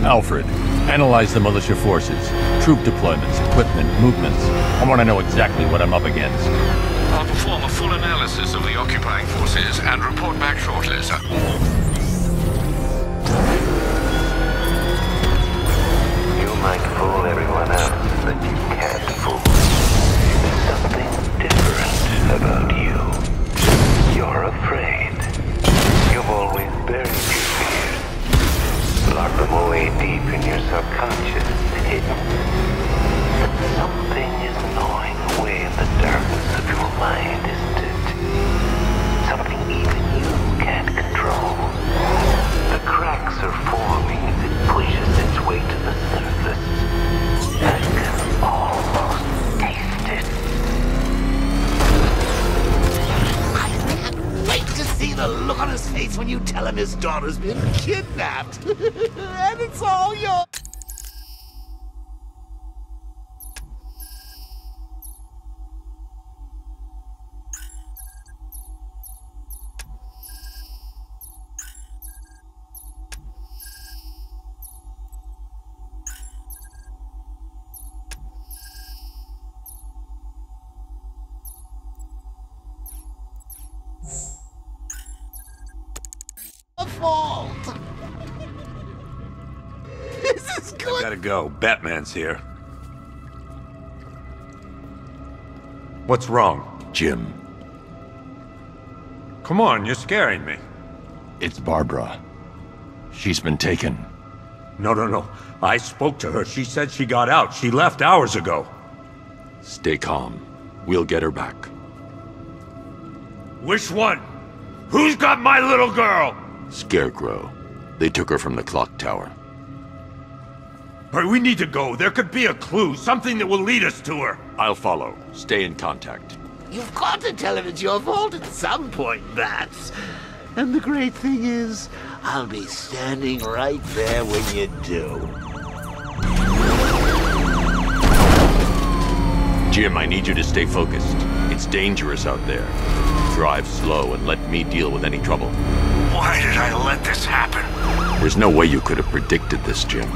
Alfred, analyze the militia forces, troop deployments, equipment, movements. I want to know exactly what I'm up against. I'll perform a full analysis of the occupying forces and report back shortly, sir. You might fool everyone else, but you can't fool me. There's something different about you. You're afraid. You've always buried your fears. Locked them away deep in your subconscious, hidden. But something is gnawing away in the darkness of your mind, isn't it? Something even you can't control. The cracks are forming as it pushes its way to the surface. I can almost taste it. I can't wait to see the look on his face when you tell him his daughter's been kidnapped. And it's all yours. Fault. This is good. Gotta go. Batman's here. What's wrong? Jim, Come on, you're scaring me. it's Barbara. She's been taken. No. I spoke to her. She said she got out. She left hours ago. Stay calm. We'll get her back. Which one? Who's got my little girl? Scarecrow. They took her from the clock tower. All right, we need to go. There could be a clue, something that will lead us to her. I'll follow. Stay in contact. You've got to tell him it's your fault at some point, Bats. And the great thing is, I'll be standing right there when you do. Jim, I need you to stay focused. It's dangerous out there. Drive slow and let me deal with any trouble. Why did I let this happen? There's no way you could have predicted this, Jim.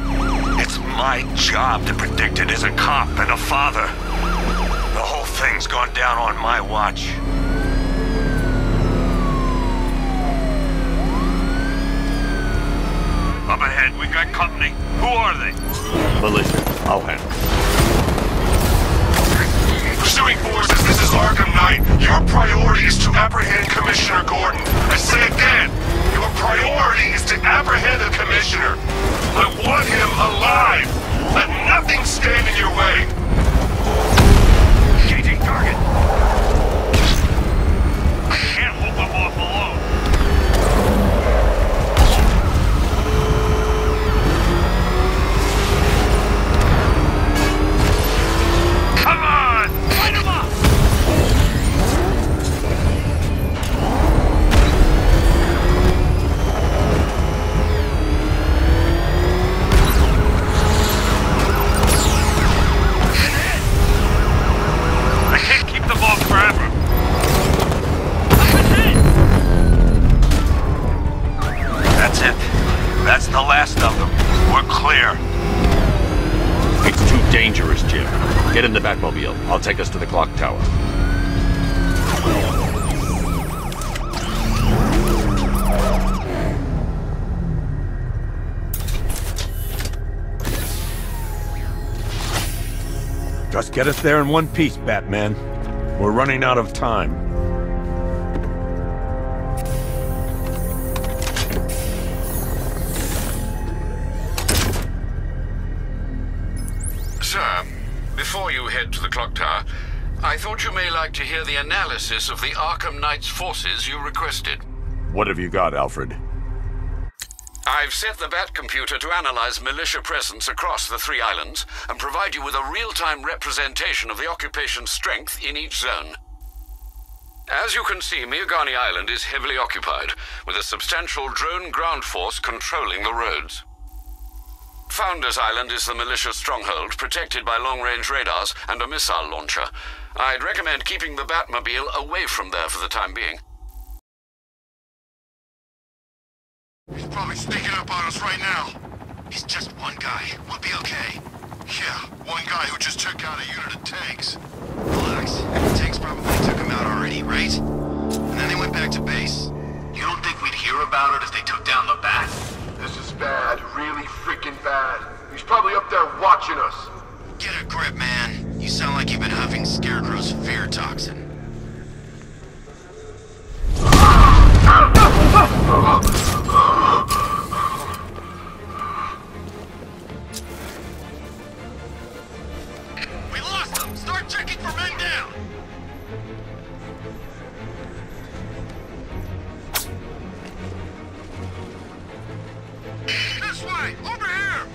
It's my job to predict it as a cop and a father. The whole thing's gone down on my watch. Up ahead, we got company. Who are they? Militia, I'll handle. Pursuing forces, this is Arkham Knight. Your priority is to apprehend Commissioner Gordon. I say again, your priority is to apprehend the Commissioner. I want him alive. Let nothing stand in your way. Changing target. I can't hold them off alone. Come on! Light him up! I can't keep them off forever. That's it. That's the last of them. We're clear. It's too dangerous, Jim. Get in the Batmobile. I'll take us to the clock tower. Just get us there in one piece, Batman. We're running out of time. Sir, before you head to the clock tower, I thought you may like to hear the analysis of the Arkham Knight's forces you requested. What have you got, Alfred? I've set the Bat computer to analyze militia presence across the 3 islands and provide you with a real-time representation of the occupation's strength in each zone. As you can see, Miagani Island is heavily occupied, with a substantial drone ground force controlling the roads. Founders Island is the militia stronghold, protected by long-range radars and a missile launcher. I'd recommend keeping the Batmobile away from there for the time being. He's probably sneaking up on us right now. He's just one guy. We'll be okay. Yeah, one guy who just took out a unit of tanks. Relax. The tanks probably took him out already, right? And then they went back to base. You don't think we'd hear about it if they took down the bat? This is bad. Really freaking bad. He's probably up there watching us. Get a grip, man. You sound like you've been huffing Scarecrow's fear toxin. We lost them! Start checking for men down! This way! Over here!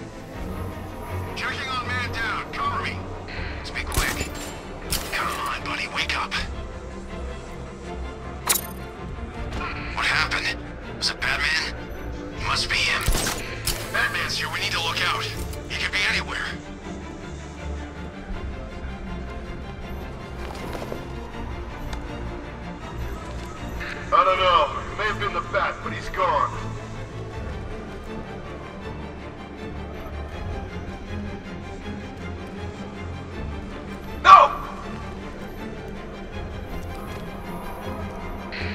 Checking on man down. Cover me. Speak quick. Come on, buddy, wake up. What happened? Was it Batman? Must be him. Batman's here. We need to look out. He could be anywhere. I don't know. It may have been the bat, but he's gone. No!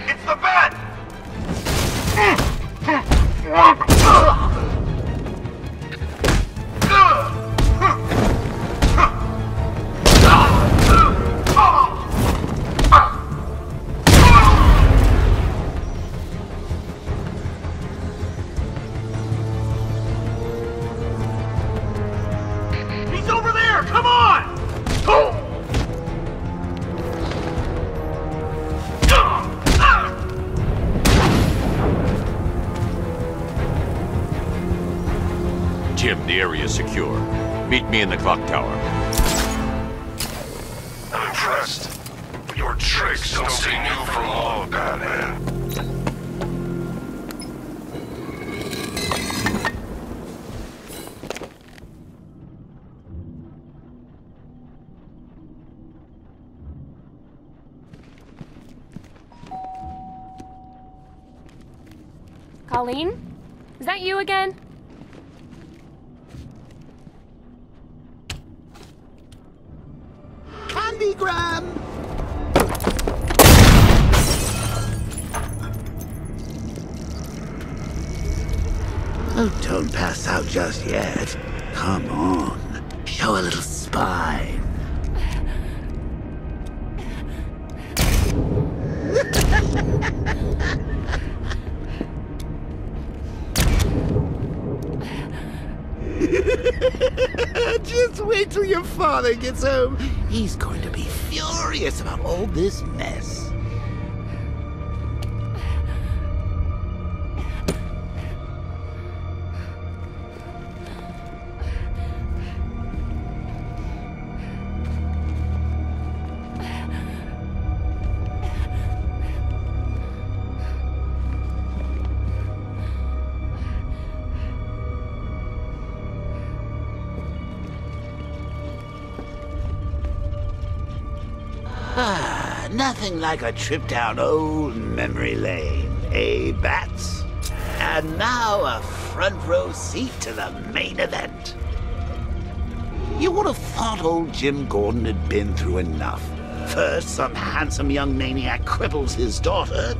It's the bat! He's over there! Come on! Jim, the area is secure. Meet me in the clock tower. I'm impressed. But your tricks don't stay new for long, Batman. Colleen? Is that you again? Candygram! Oh, don't pass out just yet. Come on. Show a little spine. Just wait till your father gets home. He's going to be furious about all this mess. Nothing like a trip down old memory lane, eh, Bats? And now a front row seat to the main event. You would have thought old Jim Gordon had been through enough. First, some handsome young maniac cripples his daughter.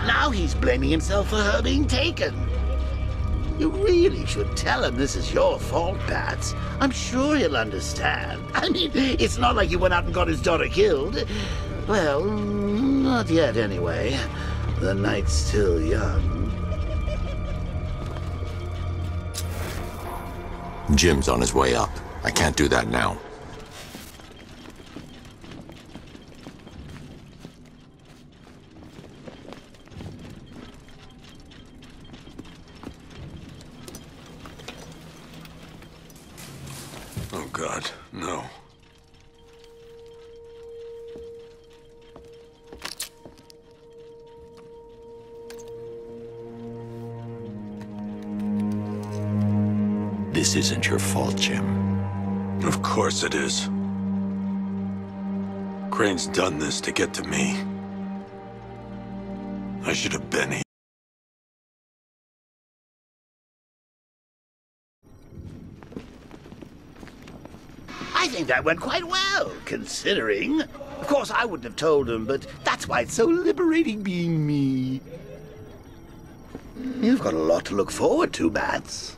Now he's blaming himself for her being taken. You really should tell him this is your fault, Bats. I'm sure he'll understand. I mean, it's not like you went out and got his daughter killed. Well, not yet anyway. The night's still young. Jim's on his way up. I can't do that now. Oh, God, no. This isn't your fault, Jim. Of course it is. Crane's done this to get to me. I should have been here. I think that went quite well, considering. Of course, I wouldn't have told him, but that's why it's so liberating being me. You've got a lot to look forward to, Bats.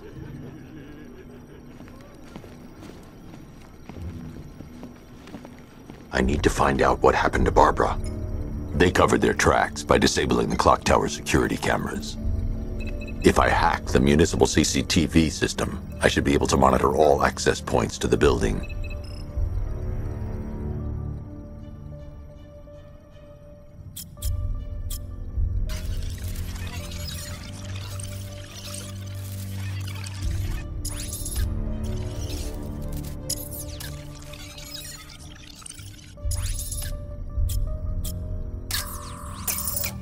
I need to find out what happened to Barbara. They covered their tracks by disabling the clock tower security cameras. If I hack the municipal CCTV system, I should be able to monitor all access points to the building.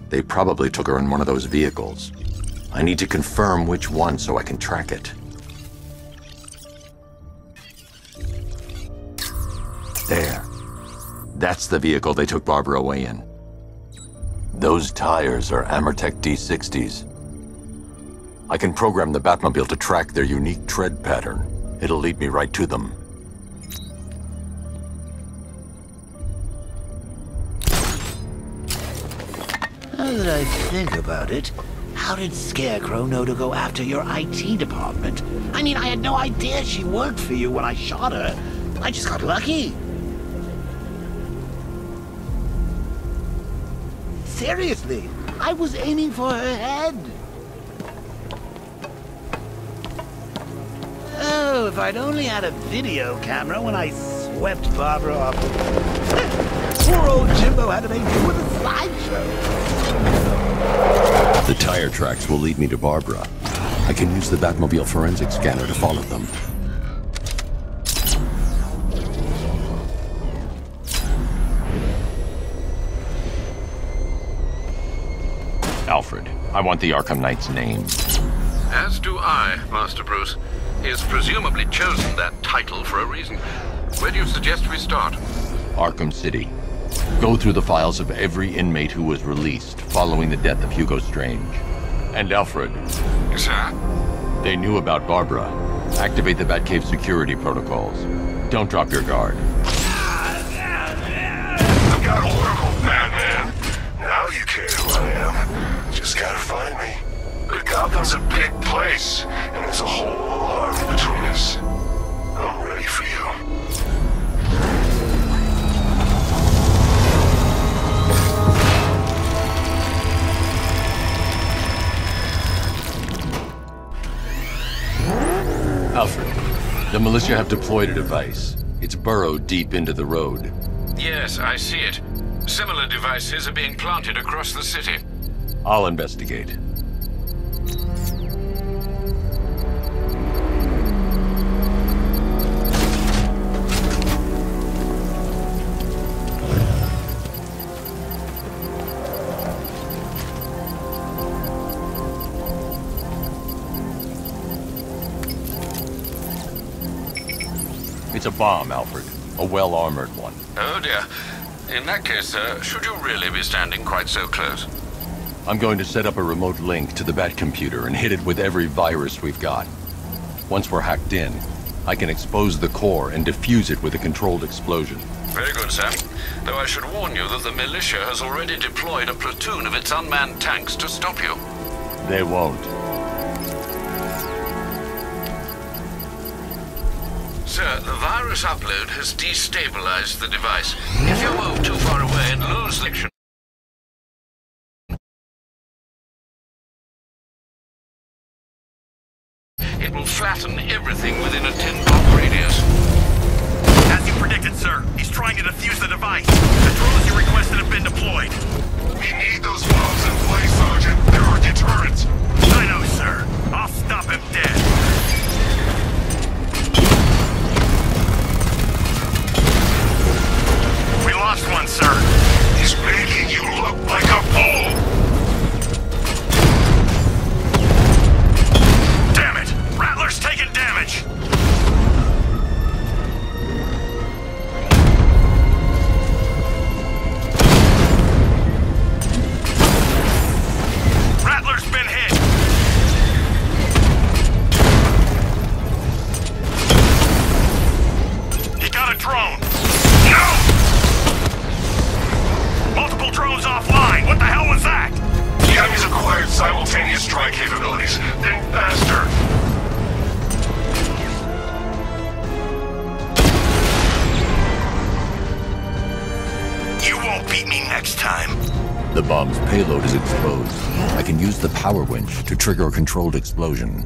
They probably took her in one of those vehicles. I need to confirm which one so I can track it. There. That's the vehicle they took Barbara away in. Those tires are Amertech D60s. I can program the Batmobile to track their unique tread pattern. It'll lead me right to them. Now that I think about it, how did Scarecrow know to go after your IT department? I mean, I had no idea she worked for you when I shot her. I just got lucky. Seriously, I was aiming for her head. Oh, if I'd only had a video camera when I swept Barbara off. Poor old Jimbo had to make do with a slideshow. The tire tracks will lead me to Barbara. I can use the Batmobile forensic scanner to follow them. Alfred, I want the Arkham Knight's name. As do I, Master Bruce. He has presumably chosen that title for a reason. Where do you suggest we start? Arkham City. Go through the files of every inmate who was released following the death of Hugo Strange. And Alfred. Sir? They knew about Barbara. Activate the Batcave security protocols. Don't drop your guard. I've got Oracle, Batman. Now you care who I am. Just gotta find me. But Gotham's a big place, and there's a whole army between us. I'm ready for you. Alfred, the militia have deployed a device. It's burrowed deep into the road. Yes, I see it. Similar devices are being planted across the city. I'll investigate. It's a bomb, Alfred. A well-armored one. Oh dear. In that case, sir, should you really be standing quite so close? I'm going to set up a remote link to the Batcomputer and hit it with every virus we've got. Once we're hacked in, I can expose the core and defuse it with a controlled explosion. Very good, sir. Though I should warn you that the militia has already deployed a platoon of its unmanned tanks to stop you. They won't. Sir, the virus upload has destabilized the device. If you move too far away and lose connection, it will flatten everything within a 10-block radius. As you predicted, sir. He's trying to defuse the device. The drones you requested have been deployed. We need those bombs in place, Sergeant. There are deterrents. I know, sir. I'll stop him dead. We lost one, sir. He's making you look like a fool. Damn it! Rattler's taking damage! Rattler's been hit! payload is exposed, I can use the power winch to trigger a controlled explosion.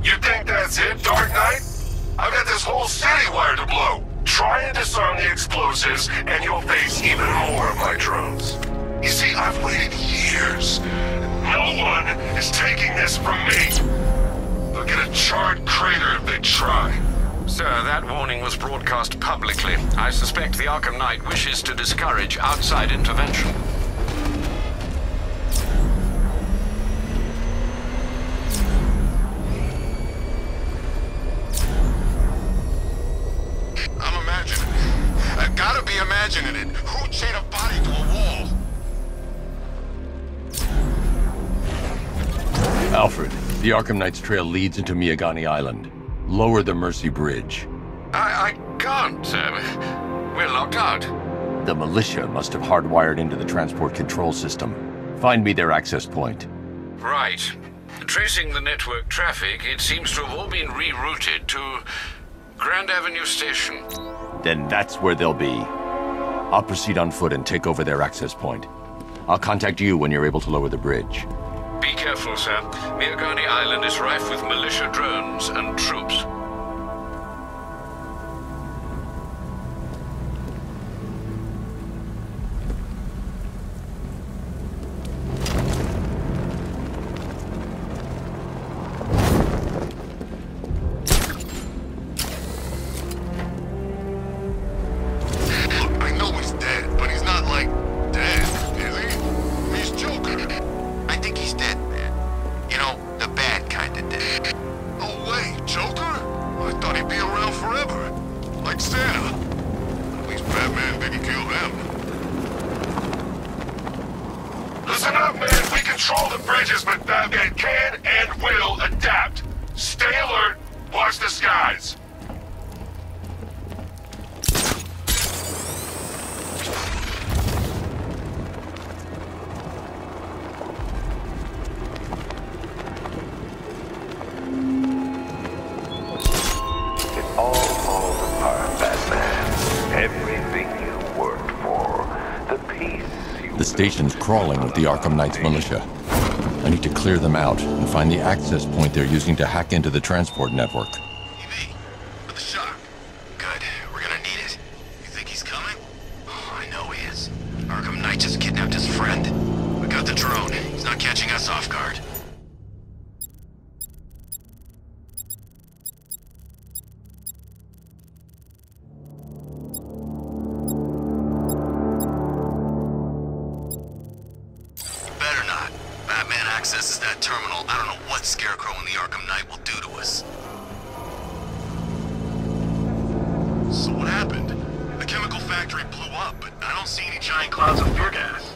You think that's it, Dark Knight? I've got this whole city wired to blow. Try and disarm the explosives, and you'll face even more of my drones. You see, I've waited years. No one is taking this from me. They'll get a charred crater if they try. Sir, that warning was broadcast publicly. I suspect the Arkham Knight wishes to discourage outside intervention. I'm imagining it. I've gotta be imagining it. Who'd chain a body to a wall? Alfred, the Arkham Knight's trail leads into Miagani Island. Lower the Mercy Bridge. I can't, sir. We're locked out. The militia must have hardwired into the transport control system. Find me their access point. Right. Tracing the network traffic, it seems to have all been rerouted to Grand Avenue Station. Then that's where they'll be. I'll proceed on foot and take over their access point. I'll contact you when you're able to lower the bridge. Be careful, sir. Miagani Island is rife with militia drones and troops. Look, I know he's dead, but he's not like dead, is he? He's Joker. I think he's dead, man. You know, the bad kind of dead. No way, Joker? I thought he'd be around forever. Like Santa. At least Batman didn't kill him. Listen up, man. We control the bridges, but Batman can and will adapt. Stay alert. Watch the skies. It all falls apart, Batman. Everything you worked for. The peace you... The station's crawling with the Arkham Knight's militia. I need to clear them out and find the access point they're using to hack into the transport network. TV, for the shock. Good, we're gonna need it. You think he's coming? Oh, I know he is. Arkham Knight just kidnapped his friend. We got the drone. He's not catching us off guard. Better not. Batman accesses that terminal. I don't know what Scarecrow and the Arkham Knight will do to us. So what happened? The chemical factory blew up, but I don't see any giant clouds of fear gas.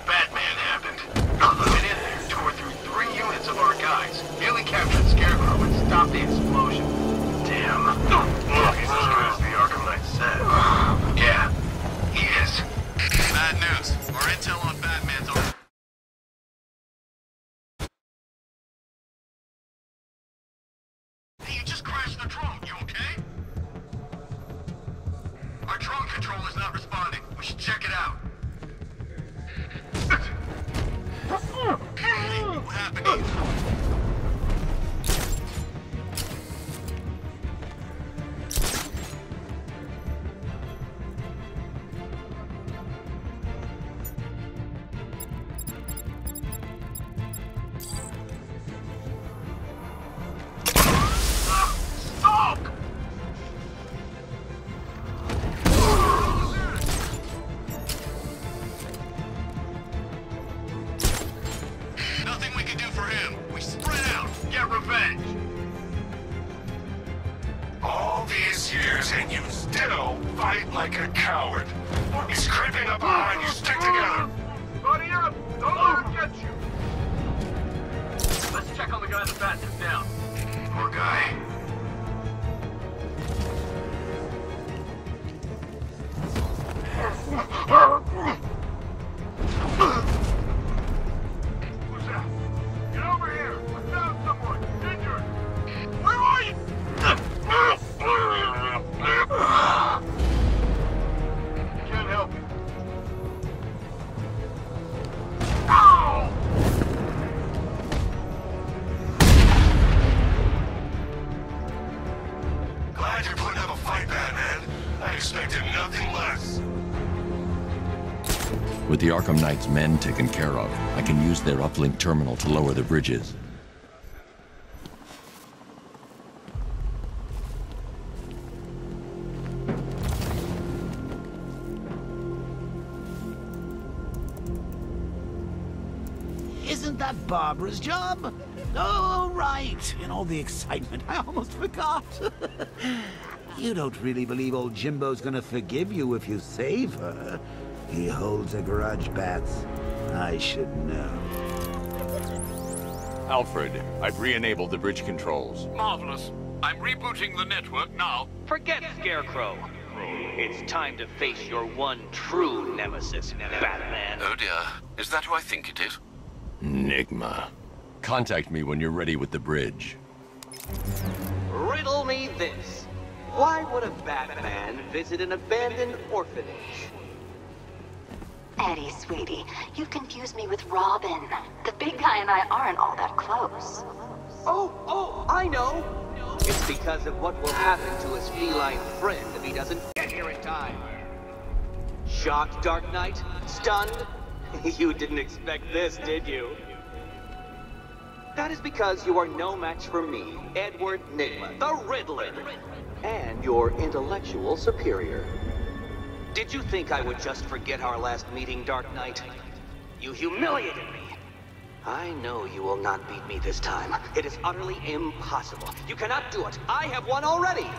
Batman happened. Went in there, tore through 3 units of our guys, nearly captured Scarecrow and stopped the explosion. Damn. He's as good as the Arkham Knight said. Yeah, he is. Bad news. Our intel on Batman's over. Hey, you just crashed the drone. You okay? Our drone controller's not responding. We should check it out. Hey, what happened to you? Nothing we can do for him. We spread out, get revenge. All these years and you still fight like a coward. He's creeping up behind you. Stick together. Buddy up! Don't let him get you! Let's check on the guy the bat took down. Poor guy. Who's that? Get over here. glad you're putting up a fight, Batman. I expected nothing less. With the Arkham Knight's men taken care of, I can use their uplink terminal to lower the bridges. Isn't that Barbara's job? Oh, right. In all the excitement, I almost forgot. You don't really believe old Jimbo's gonna forgive you if you save her. He holds a grudge, Bats. I should know. Alfred, I've re-enabled the bridge controls. Marvelous. I'm rebooting the network now. Forget Scarecrow. It's time to face your one true nemesis, Batman. Oh dear. Is that who I think it is? Enigma. Contact me when you're ready with the bridge. Riddle me this. Why would a Batman visit an abandoned orphanage? Eddie, sweetie, you've confused me with Robin. The big guy and I aren't all that close. Oh, I know! It's because of what will happen to his feline friend if he doesn't get here in time. Shocked, Dark Knight? Stunned? You didn't expect this, did you? That is because you are no match for me, Edward Nigma, the Riddler, and your intellectual superior. Did you think I would just forget our last meeting, Dark Knight? You humiliated me. I know you will not beat me this time. It is utterly impossible. You cannot do it. I have won already.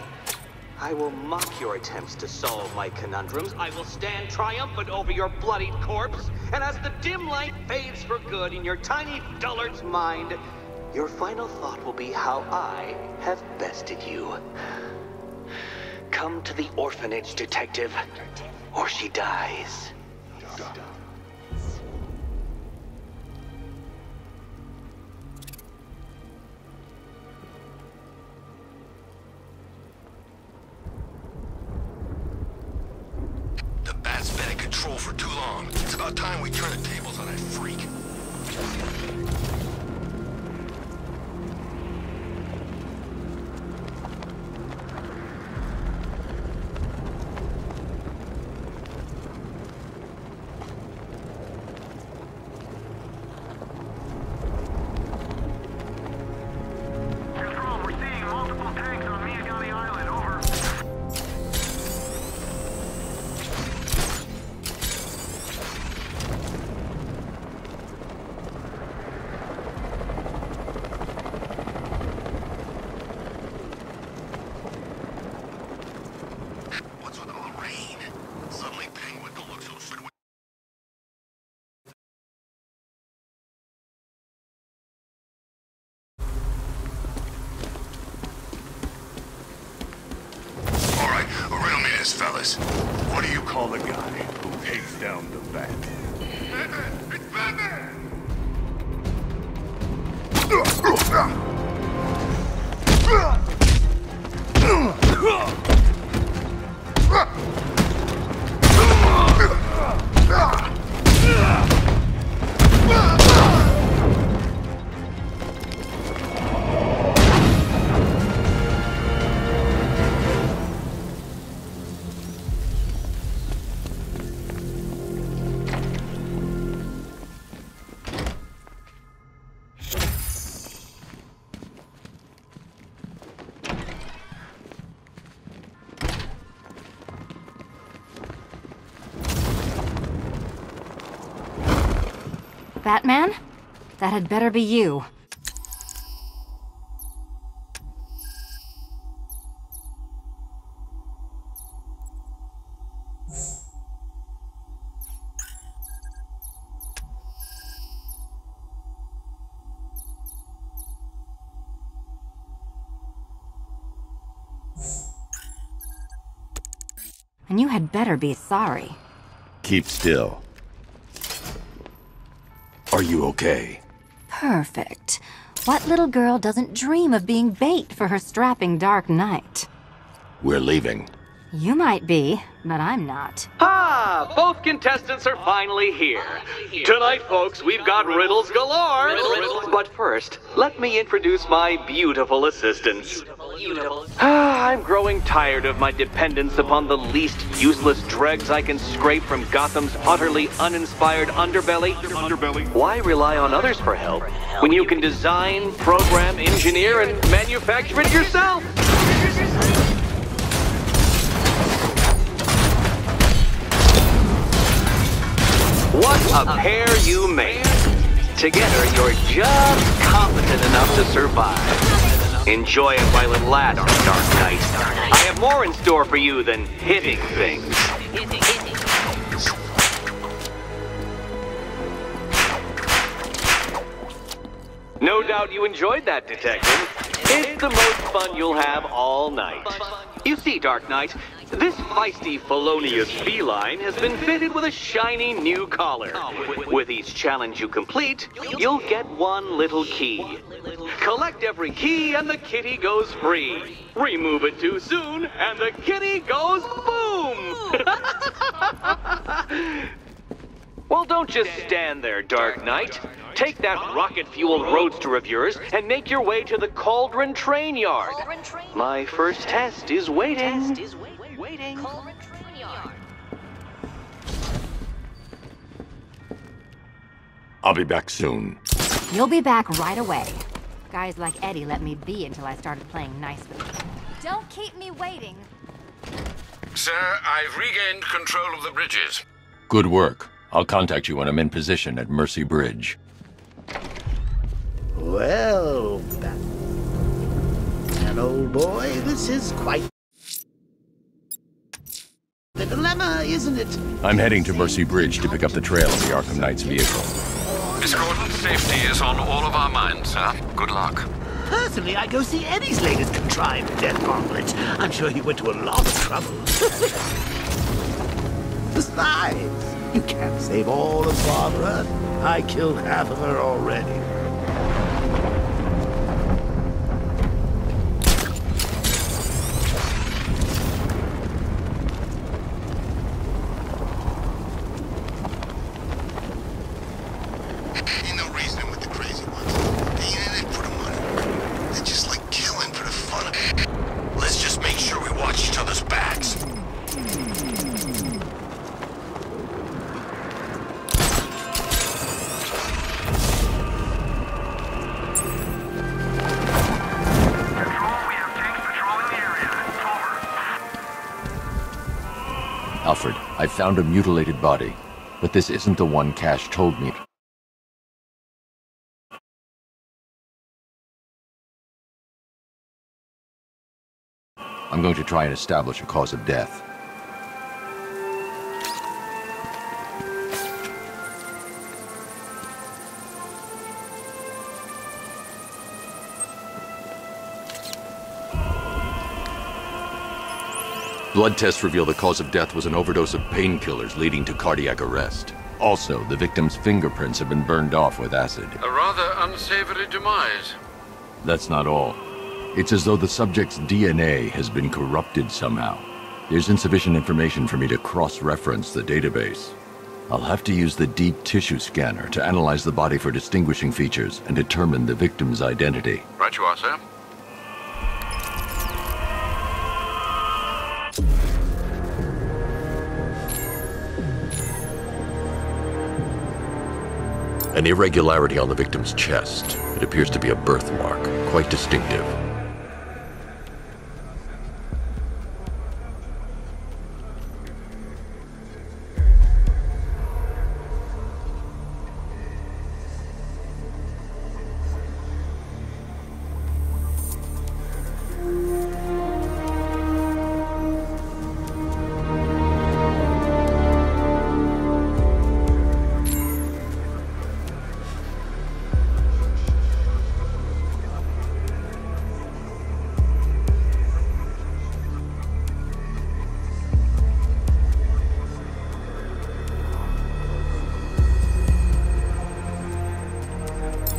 I will mock your attempts to solve my conundrums. I will stand triumphant over your bloodied corpse. And as the dim light fades for good in your tiny dullard's mind, your final thought will be how I have bested you. Come to the orphanage, detective, or she dies. The Bat's been in control for too long. It's about time we turn the tables on that freak. Fellas, what do you call the guy who takes down the Bat? Batman! It's Batman! Batman? That had better be you. And you had better be sorry. Keep still. Are you okay? Perfect. What little girl doesn't dream of being bait for her strapping Dark Knight? We're leaving. You might be, but I'm not. Ah, both contestants are finally here. Tonight, folks, we've got riddles galore. But first, let me introduce my beautiful assistants. I'm growing tired of my dependence upon the least useless dregs I can scrape from Gotham's utterly uninspired underbelly. Why rely on others for help when you can design, program, engineer, and manufacture it yourself? What a pair you make. Together, you're just competent enough to survive. Enjoy it while it lasts, Dark Knight. I have more in store for you than hitting things. No doubt you enjoyed that, Detective. It's the most fun you'll have all night. You see, Dark Knight, this feisty, felonious feline has been fitted with a shiny new collar. With each challenge you complete, you'll get one little key. Collect every key and the kitty goes free. Remove it too soon and the kitty goes boom! Well, don't just stand there, Dark Knight. Take that rocket-fueled roadster of yours and make your way to the Cauldron Train Yard. My first test is waiting. I'll be back soon. You'll be back right away. Guys like Eddie let me be until I started playing nice with them. Don't keep me waiting. Sir, I've regained control of the bridges. Good work. I'll contact you when I'm in position at Mercy Bridge. Well, Batman, old boy, this is quite the dilemma, isn't it? I'm heading to Mercy Bridge to pick up the trail of the Arkham Knight's vehicle. Miss Gordon's safety is on all of our minds, sir. Good luck. Personally, I go see Eddie's latest contrived death gauntlet. I'm sure he went to a lot of trouble. Besides, you can't save all of Barbara. I killed half of her already. Ain't no reasoning with the crazy ones. They ain't in it for the money. They just like killing for the fun of it. Let's just make sure we watch each other's backs. Alfred, I found a mutilated body, but this isn't the one Cash told me. I'm going to try and establish a cause of death. Blood tests reveal the cause of death was an overdose of painkillers leading to cardiac arrest. Also, the victim's fingerprints have been burned off with acid. A rather unsavory demise. That's not all. It's as though the subject's DNA has been corrupted somehow. There's insufficient information for me to cross-reference the database. I'll have to use the deep tissue scanner to analyze the body for distinguishing features and determine the victim's identity. Right you are, sir. An irregularity on the victim's chest. It appears to be a birthmark, quite distinctive.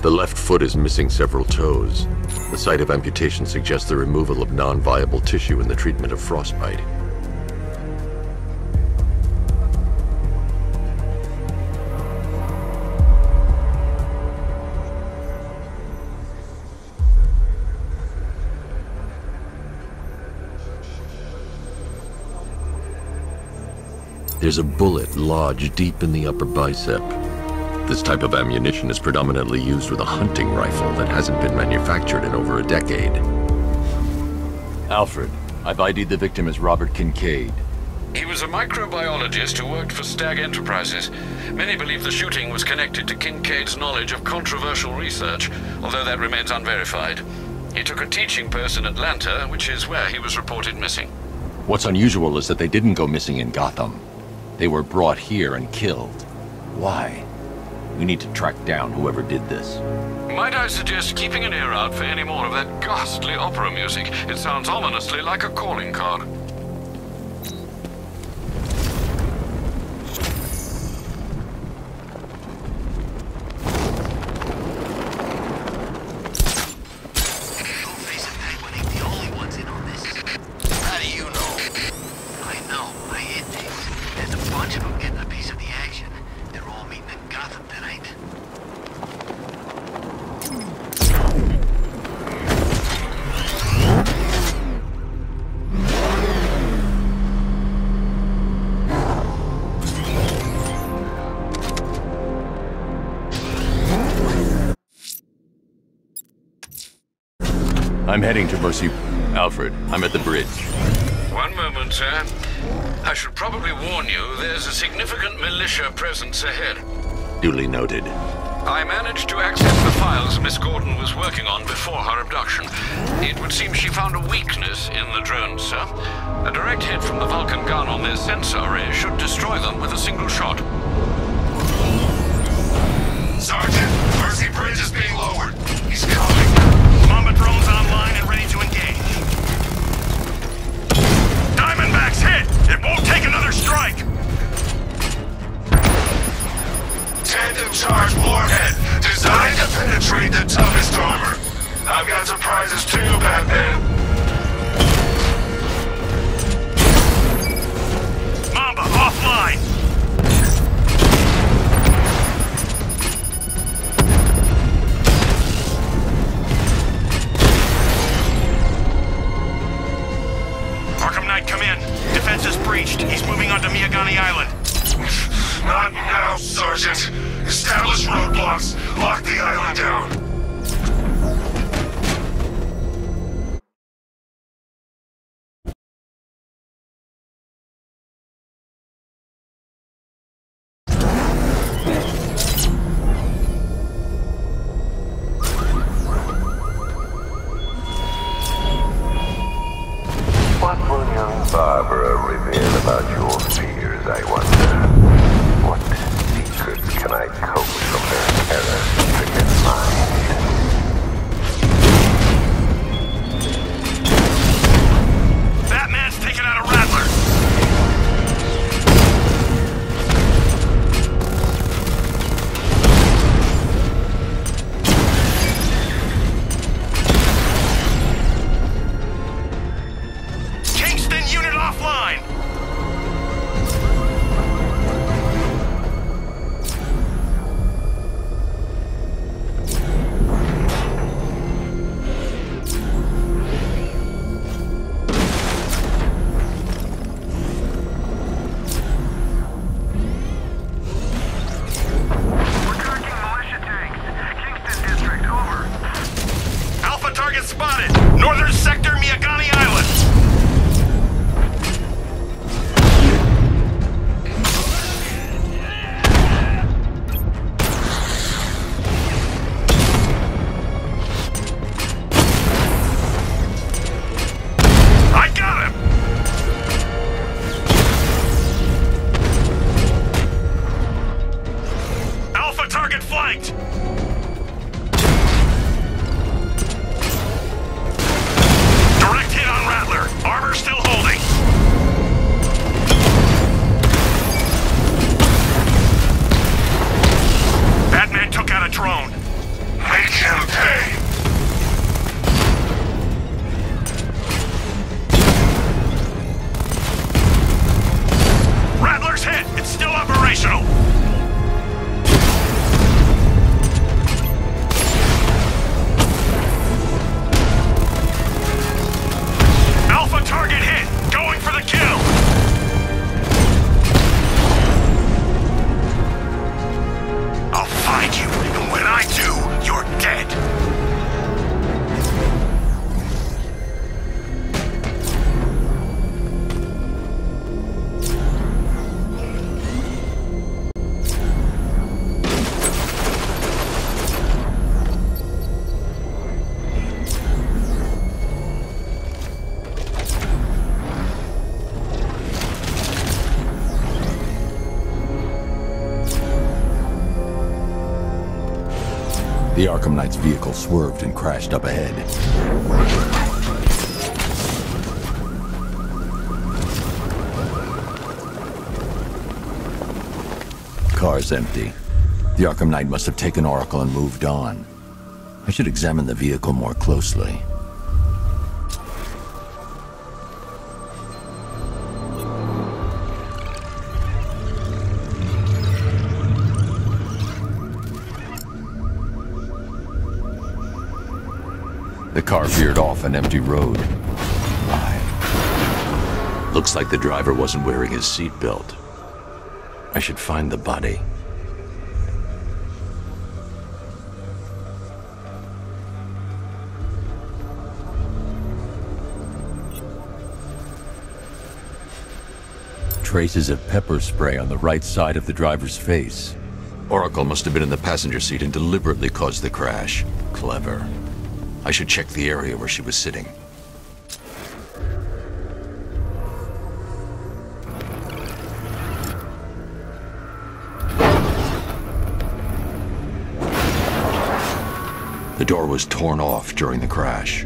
The left foot is missing several toes. The site of amputation suggests the removal of non-viable tissue in the treatment of frostbite. There's a bullet lodged deep in the upper bicep. This type of ammunition is predominantly used with a hunting rifle that hasn't been manufactured in over a decade. Alfred, I've ID'd the victim as Robert Kincaid. He was a microbiologist who worked for Stag Enterprises. Many believe the shooting was connected to Kincaid's knowledge of controversial research, although that remains unverified. He took a teaching post in Atlanta, which is where he was reported missing. What's unusual is that they didn't go missing in Gotham. They were brought here and killed. Why? We need to track down whoever did this. Might I suggest keeping an ear out for any more of that ghastly opera music? It sounds ominously like a calling card. I'm heading to Mercy. Alfred, I'm at the bridge. One moment, sir. I should probably warn you, there's a significant militia presence ahead. Duly noted. I managed to access the files Miss Gordon was working on before her abduction. It would seem she found a weakness in the drones, sir. A direct hit from the Vulcan gun on their sensor array should destroy them with a single shot. Sergeant, Mercy Bridge is being lowered. He's coming. Mamba drones online and ready to engage. Diamondbacks hit! It won't take another strike! Tandem charge warhead, designed to penetrate the toughest armor. I've got surprises too, Batman. Mamba, offline! Arkham Knight, come in. Defense is breached. He's moving onto Miyagani Island. Not now, Sergeant. Establish roadblocks. Lock the island down. What will young Barbara reveal about your fears, I wonder? What secrets can I coax from her terror-stricken mind? Batman's taken out a Rattler! Kingston unit offline! Target spotted! Northern sector, Miyagani Island! The Arkham Knight's vehicle swerved and crashed up ahead. Car's empty. The Arkham Knight must have taken Oracle and moved on. I should examine the vehicle more closely. The car veered off an empty road. Why? Looks like the driver wasn't wearing his seatbelt. I should find the body. Traces of pepper spray on the right side of the driver's face. Oracle must have been in the passenger seat and deliberately caused the crash. Clever. I should check the area where she was sitting. The door was torn off during the crash.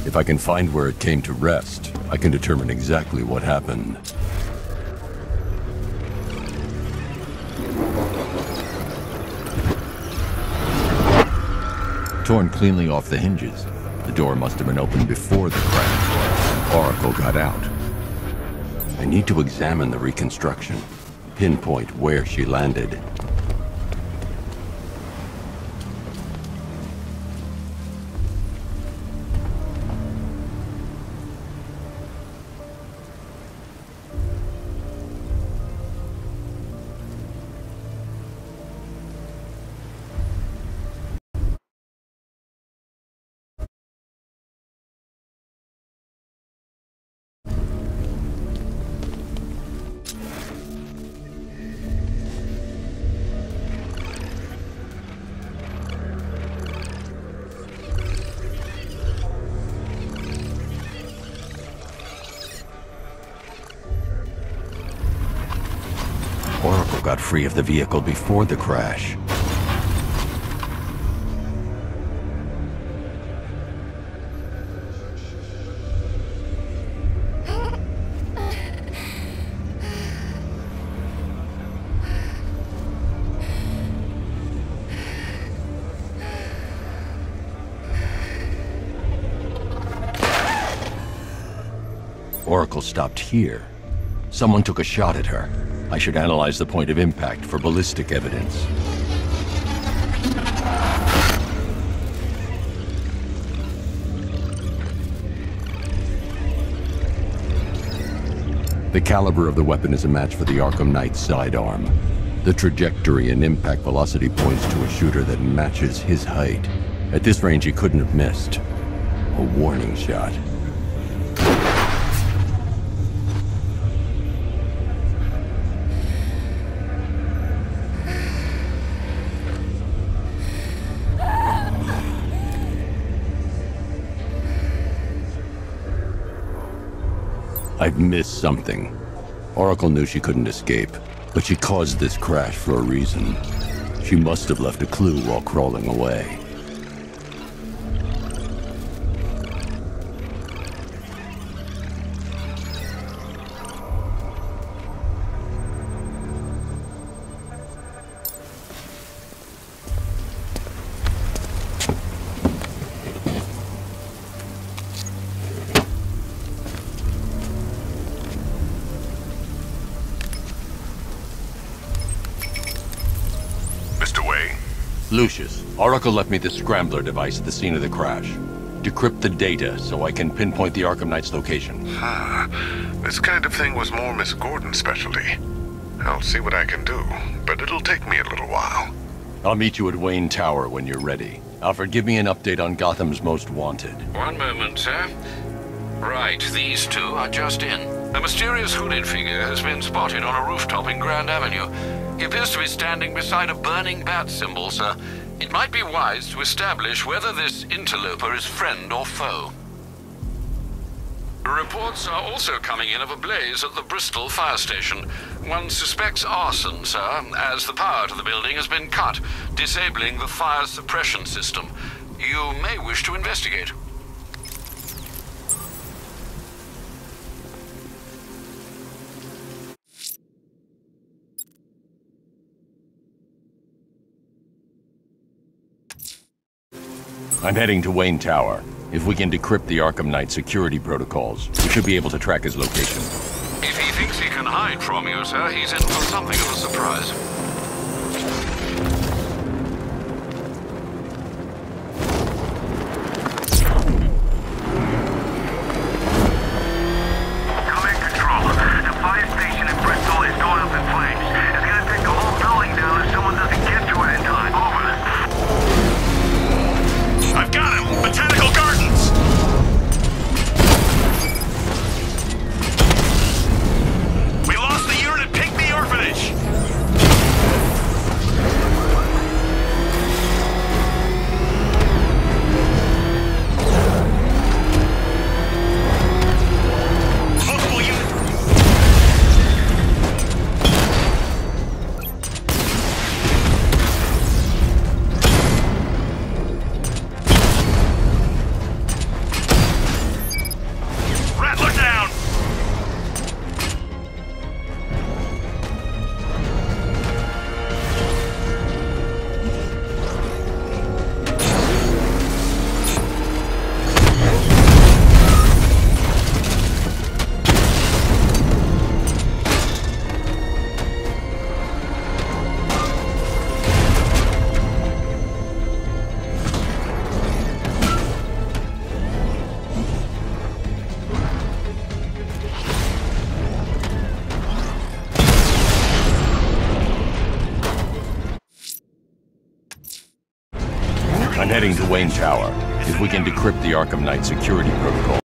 If I can find where it came to rest, I can determine exactly what happened. Torn cleanly off the hinges. The door must have been opened before the crash. Oracle got out. I need to examine the reconstruction, pinpoint where she landed. Oracle got free of the vehicle before the crash. Oracle stopped here. Someone took a shot at her. I should analyze the point of impact for ballistic evidence. The caliber of the weapon is a match for the Arkham Knight's sidearm. The trajectory and impact velocity points to a shooter that matches his height. At this range, he couldn't have missed. A warning shot. I've missed something. Oracle knew she couldn't escape, but she caused this crash for a reason. She must have left a clue while crawling away. Lucius, Oracle left me the scrambler device at the scene of the crash. Decrypt the data so I can pinpoint the Arkham Knight's location. This kind of thing was more Miss Gordon's specialty. I'll see what I can do, but it'll take me a little while. I'll meet you at Wayne Tower when you're ready. Alfred, give me an update on Gotham's Most Wanted. One moment, sir. Right, these two are just in. A mysterious hooded figure has been spotted on a rooftop in Grand Avenue. He appears to be standing beside a burning bat symbol, sir. It might be wise to establish whether this interloper is friend or foe. Reports are also coming in of a blaze at the Bristol fire station. One suspects arson, sir, as the power to the building has been cut, disabling the fire suppression system. You may wish to investigate. I'm heading to Wayne Tower. If we can decrypt the Arkham Knight security protocols, we should be able to track his location. If he thinks he can hide from you, sir, he's in for something of a surprise. Command Control. The fire station in Bristol is going up in flames. It's gonna take the whole building down if someone doesn't get to it in time. Over. I've got him! Botanical Gardens! We lost the unit at Pygmy Orphanage! Multiple units... Rattler down! I'm heading to Wayne Tower. If we can decrypt the Arkham Knight security protocol,